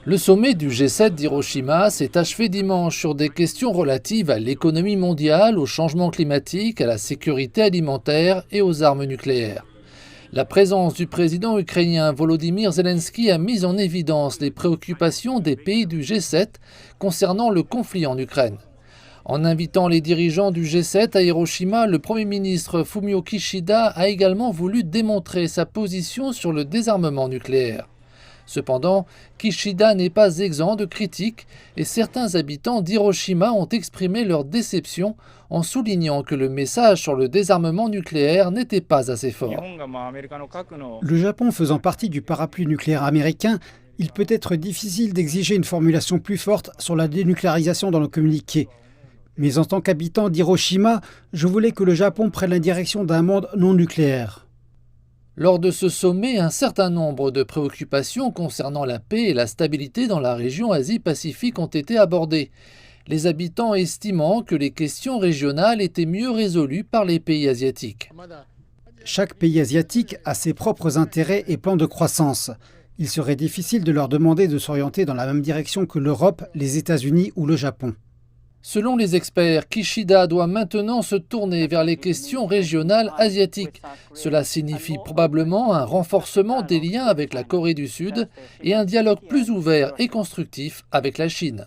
Le sommet du G7 d'Hiroshima s'est achevé dimanche sur des questions relatives à l'économie mondiale, au changement climatique, à la sécurité alimentaire et aux armes nucléaires. La présence du président ukrainien Volodymyr Zelensky a mis en évidence les préoccupations des pays du G7 concernant le conflit en Ukraine. En invitant les dirigeants du G7 à Hiroshima, le Premier ministre Fumio Kishida a également voulu démontrer sa position sur le désarmement nucléaire. Cependant, Kishida n'est pas exempt de critiques et certains habitants d'Hiroshima ont exprimé leur déception en soulignant que le message sur le désarmement nucléaire n'était pas assez fort. Le Japon faisant partie du parapluie nucléaire américain, il peut être difficile d'exiger une formulation plus forte sur la dénucléarisation dans le communiqué. Mais en tant qu'habitant d'Hiroshima, je voulais que le Japon prenne la direction d'un monde non nucléaire. Lors de ce sommet, un certain nombre de préoccupations concernant la paix et la stabilité dans la région Asie-Pacifique ont été abordées, les habitants estimant que les questions régionales étaient mieux résolues par les pays asiatiques. Chaque pays asiatique a ses propres intérêts et plans de croissance. Il serait difficile de leur demander de s'orienter dans la même direction que l'Europe, les États-Unis ou le Japon. Selon les experts, Kishida doit maintenant se tourner vers les questions régionales asiatiques. Cela signifie probablement un renforcement des liens avec la Corée du Sud et un dialogue plus ouvert et constructif avec la Chine.